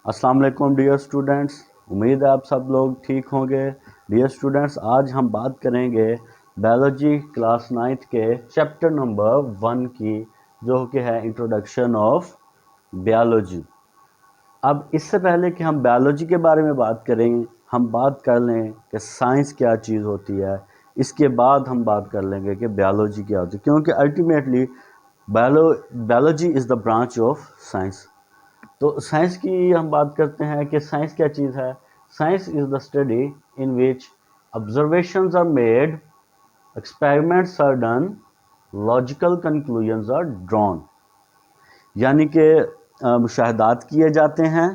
السلام علیکم dear students, امید ہے آپ سب لوگ ٹھیک ہوں گے۔ ڈیئر اسٹوڈنٹس، آج ہم بات کریں گے بایولوجی کلاس 9 کے چیپٹر نمبر 1 کی، جو کہ ہے انٹروڈکشن آف بایولوجی۔ اب اس سے پہلے کہ ہم بایولوجی کے بارے میں بات کریں، ہم بات کر لیں کہ سائنس کیا چیز ہوتی ہے، اس کے بعد ہم بات کر لیں گے کہ بایولوجی کیا ہوتی ہے، کیونکہ ultimately biology is the branch of science. تو سائنس کی ہم بات کرتے ہیں کہ سائنس کیا چیز ہے۔ Science is the study in which observations are made, experiments are done, logical conclusions are drawn، یعنی کہ مشاہدات کیے جاتے ہیں،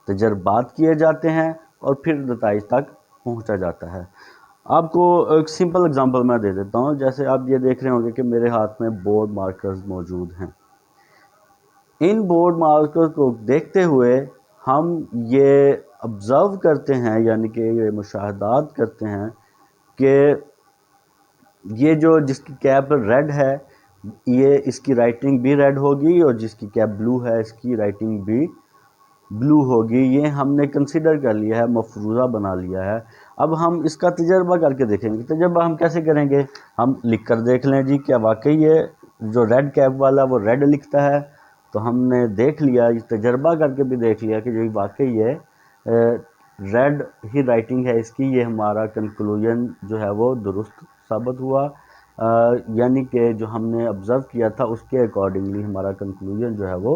تجربات کیے جاتے ہیں اور پھر نتائج تک پہنچا جاتا ہے۔ آپ کو ایک سمپل اگزامپل میں دے دیتا ہوں، جیسے آپ یہ دیکھ رہے ہوں گے کہ میرے ہاتھ میں بورڈ مارکرز موجود ہیں۔ ان بورڈ مارکر کو دیکھتے ہوئے ہم یہ آبزرو کرتے ہیں، یعنی کہ یہ مشاہدات کرتے ہیں کہ یہ جو جس کی کیپ ریڈ ہے، یہ اس کی رائٹنگ بھی ریڈ ہوگی، اور جس کی کیپ بلو ہے اس کی رائٹنگ بھی بلو ہوگی۔ یہ ہم نے کنسیڈر کر لیا ہے، مفروضہ بنا لیا ہے۔ اب ہم اس کا تجربہ کر کے دیکھیں گے۔ تجربہ ہم کیسے کریں گے؟ ہم لکھ کر دیکھ لیں جی، کیا واقعی یہ جو ریڈ کیپ والا وہ ریڈ لکھتا ہے؟ تو ہم نے دیکھ لیا، تجربہ کر کے بھی دیکھ لیا کہ جو واقعی یہ ریڈ ہی رائٹنگ ہے اس کی، یہ ہمارا کنکلوژن جو ہے وہ درست ثابت ہوا، یعنی کہ جو ہم نے آبزرو کیا تھا اس کے اکارڈنگلی ہمارا کنکلوژن جو ہے وہ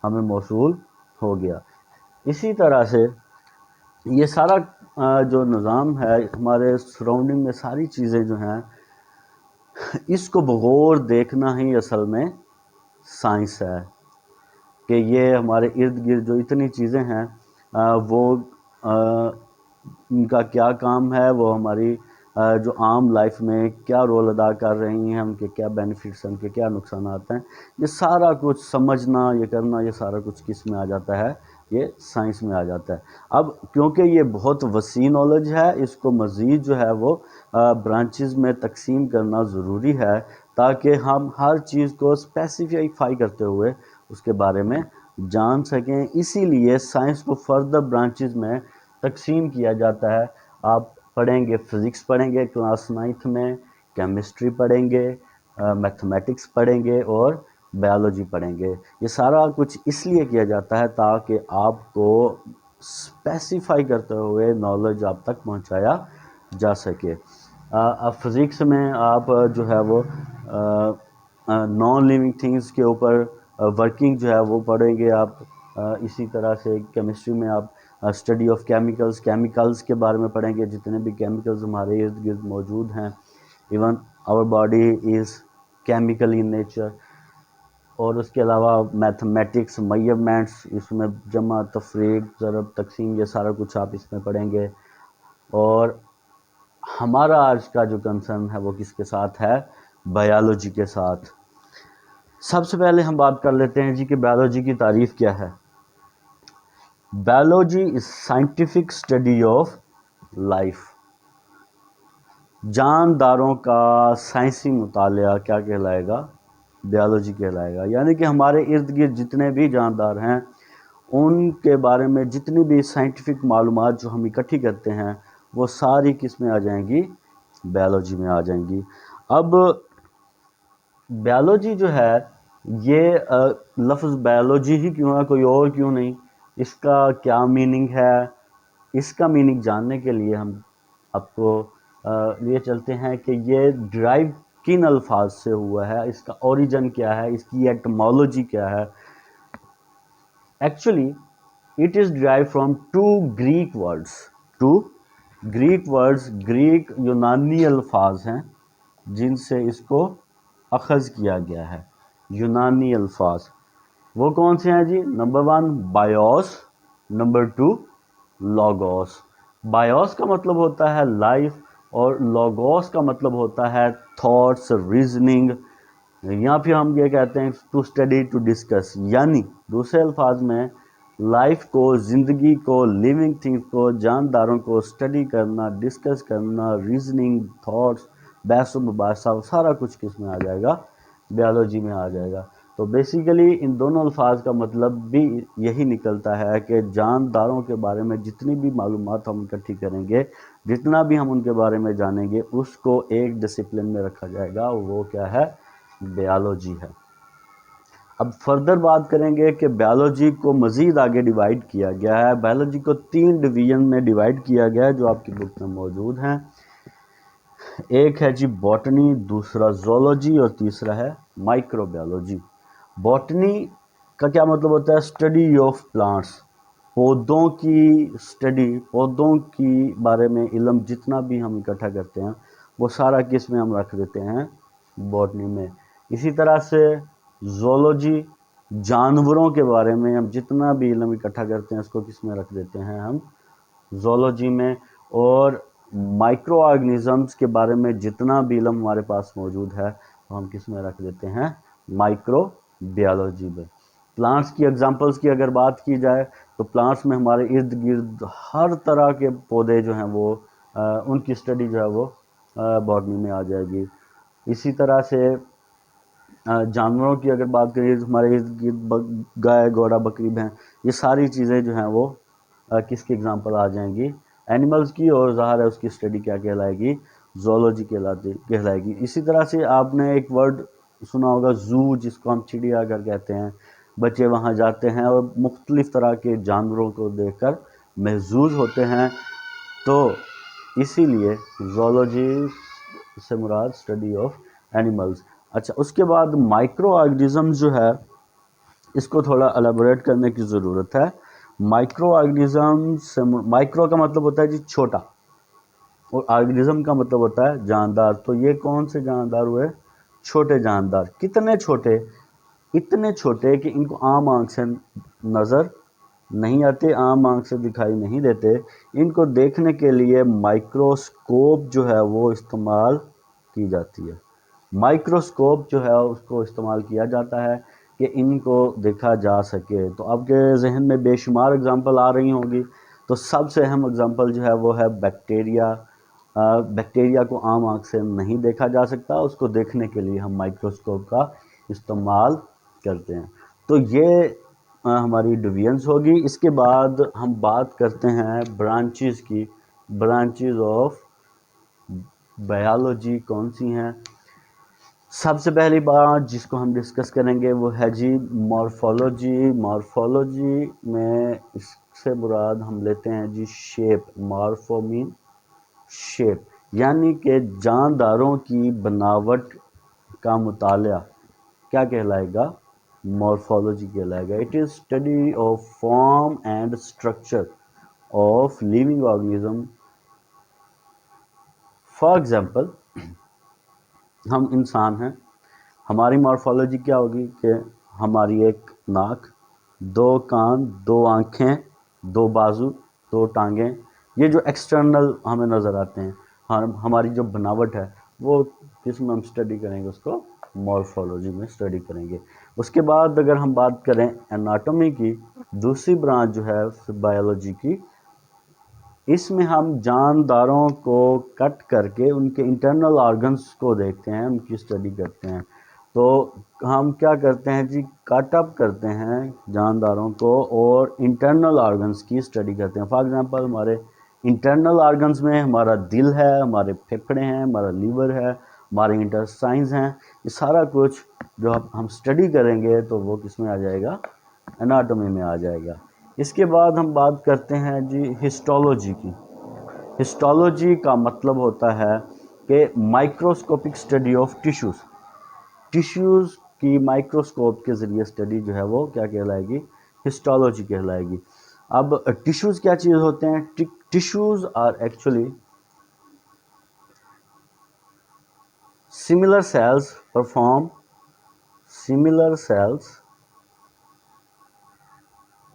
ہمیں موصول ہو گیا۔ اسی طرح سے یہ سارا جو نظام ہے ہمارے سراؤنڈنگ میں، ساری چیزیں جو ہیں، اس کو بغور دیکھنا ہی اصل میں سائنس ہے، کہ یہ ہمارے ارد گرد جو اتنی چیزیں ہیں وہ ان کا کیا کام ہے، وہ ہماری جو عام لائف میں کیا رول ادا کر رہی ہیں، ان کے کیا بینیفٹس ہیں، ان کے کیا نقصانات ہیں، یہ سارا کچھ سمجھنا، یہ کرنا، یہ سارا کچھ کس میں آ جاتا ہے؟ یہ سائنس میں آ جاتا ہے۔ اب کیونکہ یہ بہت وسیع نالج ہے، اس کو مزید جو ہے وہ برانچز میں تقسیم کرنا ضروری ہے، تاکہ ہم ہر چیز کو اسپیسیفائی کرتے ہوئے اس کے بارے میں جان سکیں۔ اسی لیے سائنس کو فردر برانچز میں تقسیم کیا جاتا ہے۔ آپ پڑھیں گے، فزکس پڑھیں گے کلاس 9 میں، کیمسٹری پڑھیں گے، میتھمیٹکس پڑھیں گے اور بایولوجی پڑھیں گے۔ یہ سارا کچھ اس لیے کیا جاتا ہے تاکہ آپ کو اسپیسیفائی کرتے ہوئے نالج آپ تک پہنچایا جا سکے۔ اب فزکس میں آپ جو ہے وہ نان لیونگ تھنگس کے اوپر ورکنگ جو ہے وہ پڑھیں گے آپ۔ اسی طرح سے کیمسٹری میں آپ اسٹڈی آف کیمیکلز کے بارے میں پڑھیں گے، جتنے بھی کیمیکلز ہمارے ارد گرد موجود ہیں۔ Even our body is chemical in nature. اور اس کے علاوہ میتھمیٹکس، میجرمنٹس، اس میں جمع، تفریق، ضرب، تقسیم، یہ سارا کچھ آپ اس میں پڑھیں گے۔ اور ہمارا آج کا جو کنسرن ہے وہ کس کے ساتھ ہے؟ بایولوجی کے ساتھ۔ سب سے پہلے ہم بات کر لیتے ہیں جی کہ بایولوجی کی تعریف کیا ہے۔ Biology is scientific study of life. جانداروں کا سائنسی مطالعہ کیا کہلائے گا؟ بایولوجی کہلائے گا۔ یعنی کہ ہمارے ارد گرد جتنے بھی جاندار ہیں ان کے بارے میں جتنی بھی سائنٹیفک معلومات جو ہم اکٹھی کرتے ہیں وہ ساری کس میں آ جائیں گی؟ بایولوجی میں آ جائیں گی۔ اب بایولوجی جو ہے، یہ لفظ بایولوجی ہی کیوں ہے، کوئی اور کیوں نہیں؟ اس کا کیا میننگ ہے؟ اس کا میننگ جاننے کے لیے ہم آپ کو لیے چلتے ہیں کہ یہ ڈرائیو کن الفاظ سے ہوا ہے، اس کا اوریجن کیا ہے، اس کی ایٹمالوجی کیا ہے۔ Actually it is derive from two Greek words, Greek یونانی الفاظ ہیں جن سے اس کو اخذ کیا گیا ہے۔ یونانی الفاظ وہ کون سے ہیں جی؟ Number 1 bios, number 2 logos. Bios کا مطلب ہوتا ہے لائف، اور لوگوس کا مطلب ہوتا ہے تھاٹس، ریزننگ، یا پھر ہم یہ کہتے ہیں ٹو اسٹڈی، ٹو ڈسکس، یعنی دوسرے الفاظ میں لائف کو، زندگی کو، لیونگ تھنگس کو، جانداروں کو اسٹڈی کرنا، ڈسکس کرنا، ریزننگ، تھاٹس، بحث و مباحثہ، سارا کچھ کس میں آ جائے گا؟ بایولوجی میں آ جائے گا۔ تو بیسیکلی ان دونوں الفاظ کا مطلب بھی یہی نکلتا ہے کہ جانداروں کے بارے میں جتنی بھی معلومات ہم اکٹھی کریں گے، جتنا بھی ہم ان کے بارے میں جانیں گے، اس کو ایک ڈسپلن میں رکھا جائے گا، وہ کیا ہے؟ بیالوجی ہے۔ اب فردر بات کریں گے کہ بیالوجی کو مزید آگے ڈیوائیڈ کیا گیا ہے۔ بیالوجی کو 3 ڈویژن میں ڈیوائیڈ کیا گیا ہے جو آپ کی بک میں موجود ہیں۔ ایک ہے جی باٹنی، دوسرا زولوجی اور تیسرا ہے مائکرو بیالوجی۔ باٹنی کا کیا مطلب ہوتا ہے؟ اسٹڈی آف پلانٹس، پودوں کی اسٹڈی، پودوں کی بارے میں علم جتنا بھی ہم اکٹھا کرتے ہیں وہ سارا کس میں ہم رکھ دیتے ہیں؟ باٹنی میں۔ اسی طرح سے زولوجی، جانوروں کے بارے میں ہم جتنا بھی علم اکٹھا کرتے ہیں اس کو کس میں رکھ دیتے ہیں؟ ہم زولوجی میں۔ اور مائکرو آرگنزمز کے بارے میں جتنا بھی علم ہمارے پاس موجود ہے وہ ہم کس میں رکھ دیتے ہیں؟ مائکرو بیالوجی میں۔ پلانٹس کی ایگزامپلس کی اگر بات کی جائے تو پلانٹس میں ہمارے ارد گرد ہر طرح کے پودے جو ہیں وہ ان کی اسٹڈی جو ہے وہ باٹنی میں آ جائے گی۔ اسی طرح سے جانوروں کی اگر بات کریں تو ہمارے ارد گرد گائے، گھوڑا، بکری، بھینس، یہ ساری چیزیں جو ہیں وہ کس کی ایگزامپل آ جائیں گی؟ اینیملز کی، اور ظاہر ہے اس کی اسٹڈی کیا کہلائے گی؟ زولوجی کہلائے گی۔ اسی طرح سے آپ نے ایک ورڈ سنا ہوگا زو، جس کو ہم چڑیا گھر کہتے ہیں۔ بچے وہاں جاتے ہیں اور مختلف طرح کے جانوروں کو دیکھ کر محظوظ ہوتے ہیں، تو اسی لیے زولوجی سے مراد اسٹڈی آف اینیملز۔ اچھا، اس کے بعد مائکرو آرگنزم جو ہے اس کو تھوڑا الیبوریٹ کرنے کی ضرورت ہے۔ مائکرو آرگنزم سے مائکرو کا مطلب ہوتا ہے جی چھوٹا، اور آرگنزم کا مطلب ہوتا ہے جاندار۔ تو یہ کون سے جاندار ہوئے؟ چھوٹے جاندار۔ کتنے چھوٹے؟ اتنے چھوٹے کہ ان کو عام آنکھ سے نظر نہیں آتے، عام آنکھ سے دکھائی نہیں دیتے۔ ان کو دیکھنے کے لیے مائکروسکوپ جو ہے وہ استعمال کی جاتی ہے۔ مائکروسکوپ جو ہے اس کو استعمال کیا جاتا ہے کہ ان کو دیکھا جا سکے۔ تو آپ کے ذہن میں بے شمار اگزامپل آ رہی ہوں گی، تو سب سے اہم اگزامپل جو ہے وہ ہے بیکٹیریا۔ بیکٹیریا کو عام آنکھ سے نہیں دیکھا جا سکتا، اس کو دیکھنے کے لیے ہم مائکروسکوپ کا استعمال کرتے ہیں۔ تو یہ ہماری ڈویژنز ہوگی۔ اس کے بعد ہم بات کرتے ہیں برانچز کی۔ برانچز آف بیالوجی کون سی ہیں؟ سب سے پہلی بات جس کو ہم ڈسکس کریں گے وہ ہے جی مارفولوجی۔ مارفولوجی میں اس سے مراد ہم لیتے ہیں جی شیپ۔ مارفو مین شیپ، یعنی کہ جانداروں کی بناوٹ کا مطالعہ کیا کہلائے گا؟ مارفولوجی کہلائے گا۔ It is study of form and structure of living organism. For example, ہم انسان ہیں، ہماری مارفولوجی کیا ہوگی کہ ہماری ایک ناک، 2 کان، 2 آنکھیں، 2 بازو، 2 ٹانگیں، یہ جو ایکسٹرنل ہمیں نظر آتے ہیں، ہماری جو بناوٹ ہے وہ کس میں ہم اسٹڈی کریں گے؟ اس کو مارفولوجی میں اسٹڈی کریں گے۔ اس کے بعد اگر ہم بات کریں اناٹومی کی، دوسری برانچ جو ہے بایولوجی کی، اس میں ہم جانداروں کو کٹ کر کے ان کے انٹرنل آرگنز کو دیکھتے ہیں، ان کی اسٹڈی کرتے ہیں۔ تو ہم کیا کرتے ہیں جی؟ کٹ اپ کرتے ہیں جانداروں کو اور انٹرنل آرگنز کی اسٹڈی کرتے ہیں۔ فار ایگزامپل، ہمارے انٹرنل آرگنز میں ہمارا دل ہے، ہمارے پھیپھڑے ہیں، ہمارا لیور ہے، ہمارے انٹسٹائنز ہیں، یہ سارا کچھ جو ہم اسٹڈی کریں گے تو وہ کس میں آ جائے گا؟ اناٹومی میں آ جائے گا۔ اس کے بعد ہم بات کرتے ہیں جی ہسٹولوجی کی۔ ہسٹولوجی کا مطلب ہوتا ہے کہ microscopic study of tissues. Tissues کی مائکروسکوپ کے ذریعے اسٹڈی جو ہے وہ کیا کہلائے گی؟ ہسٹولوجی کہلائے گی۔ اب ٹیشوز کیا چیز ہوتے ہیں؟ Tissues are actually similar cells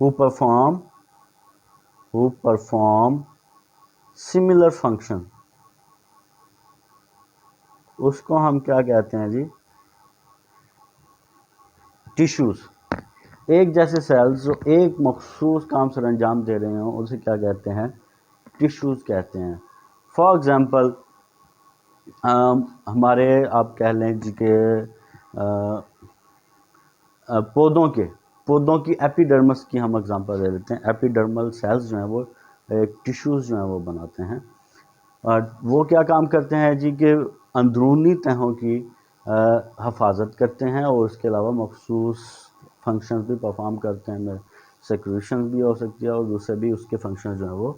who perform similar function۔ اس کو ہم کیا کہتے ہیں جی؟ ٹیشوز۔ ایک جیسے سیلز جو ایک مخصوص کام سر انجام دے رہے ہوں اسے کیا کہتے ہیں؟ ٹیشوز کہتے ہیں۔ فار ایگزامپل، ہمارے آپ کہہ لیں جی کہ پودوں کی ایپیڈرمس کی ہم اگزامپل دے دیتے ہیں. ایپیڈرمل سیلز جو ہیں وہ ٹیشوز جو ہیں وہ بناتے ہیں. وہ کیا کام کرتے ہیں جی کہ اندرونی تہوں کی حفاظت کرتے ہیں اور اس کے علاوہ مخصوص فنکشنز بھی پرفارم کرتے ہیں. سیکریشنز بھی ہو سکتی ہے اور دوسرے بھی اس کے فنکشنز جو ہیں وہ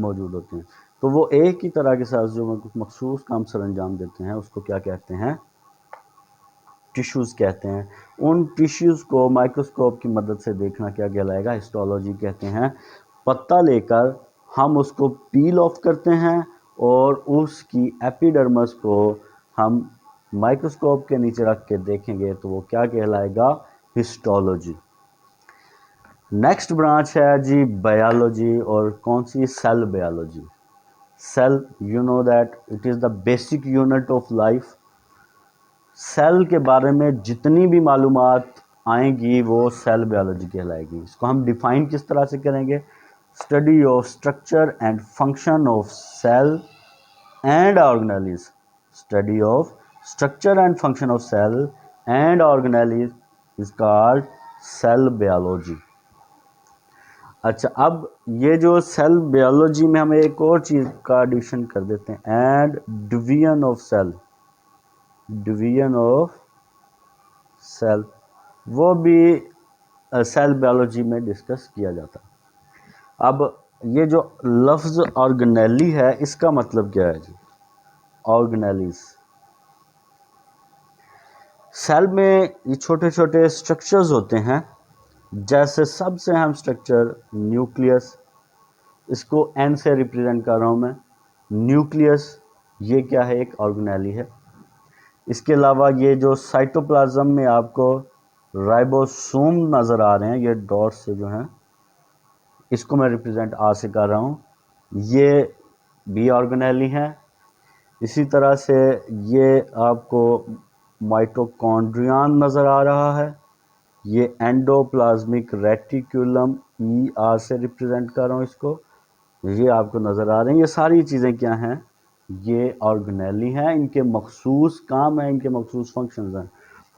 موجود ہوتے ہیں. تو وہ ایک ہی طرح کے ساتھ جو مخصوص کام سر انجام دیتے ہیں اس کو کیا کہتے ہیں؟ ٹیشوز کہتے ہیں. ان ٹیشوز کو مائکروسکوپ کی مدد سے دیکھنا کیا کہلائے گا؟ ہسٹولوجی کہتے ہیں. پتہ لے کر ہم اس کو پیل آف کرتے ہیں اور اس کی ایپیڈرمس کو ہم مائکروسکوپ کے نیچے رکھ کے دیکھیں گے تو وہ کیا کہلائے گا؟ ہسٹولوجی. نیکسٹ برانچ ہے جی بایولوجی. اور کون سی؟ Cell biology. Cell you know that it is the basic unit of life. Cell کے بارے میں جتنی بھی معلومات آئیں گی وہ سیل بایولوجی کہلائے گی. اس کو ہم ڈیفائن کس طرح سے کریں گے؟ Study of structure and function of cell and organelles. Study of structure and function of cell and organelles is called cell biology. اچھا، اب یہ جو سیل بایولوجی میں ہم ایک اور چیز کا ایڈیشن کر دیتے ہیں، and division of cell. Division of cell وہ بھی سیل بایولوجی میں ڈسکس کیا جاتا ہے. اب یہ جو لفظ آرگنیلی ہے اس کا مطلب کیا ہے جی؟ آرگنیلیز. سیل میں یہ چھوٹے چھوٹے اسٹرکچرز ہوتے ہیں، جیسے سب سے اہم اسٹرکچر نیوکلیس. اس کو این سے ریپرزینٹ کر رہا ہوں میں. نیوکلیس یہ کیا ہے؟ ایک آرگنیلی ہے. اس کے علاوہ یہ جو سائٹوپلازم میں آپ کو رائبوسوم نظر آ رہے ہیں، یہ ڈاٹ سے جو ہیں، اس کو میں ریپرزینٹ آ سے کر رہا ہوں، یہ بھی آرگنیلی ہیں. اسی طرح سے یہ آپ کو مائٹوکونڈریان نظر آ رہا ہے، یہ اینڈوپلازمک ریٹیکولم ای آر سے ریپرزینٹ کر رہا ہوں اس کو، یہ آپ کو نظر آ رہے ہیں. یہ ساری چیزیں کیا ہیں؟ یہ آرگنیلی ہیں. ان کے مخصوص کام ہیں، ان کے مخصوص فنکشنز ہیں.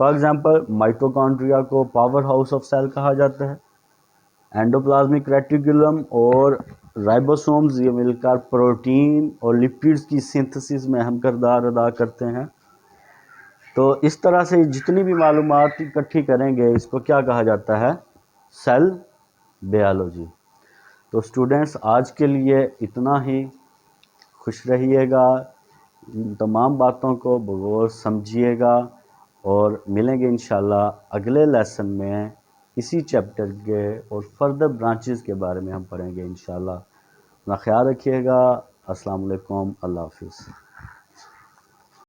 فار ایگزامپل مائٹوکونڈریا کو پاور ہاؤس آف سیل کہا جاتا ہے. اینڈوپلازمک ریٹیکولم اور رائبوسومز یہ مل کر پروٹین اور لپڈز کی سنتھسس میں اہم کردار ادا کرتے ہیں. تو اس طرح سے جتنی بھی معلومات اکٹھی کریں گے اس کو کیا کہا جاتا ہے؟ Cell biology. تو اسٹوڈنٹس آج کے لیے اتنا ہی. خوش رہیے گا، ان تمام باتوں کو بغور سمجھیے گا اور ملیں گے انشاءاللہ اگلے لیسن میں اسی چیپٹر کے اور فردر برانچز کے بارے میں ہم پڑھیں گے انشاءاللہ. اپنا خیال رکھیے گا. السلام علیکم. اللہ حافظ.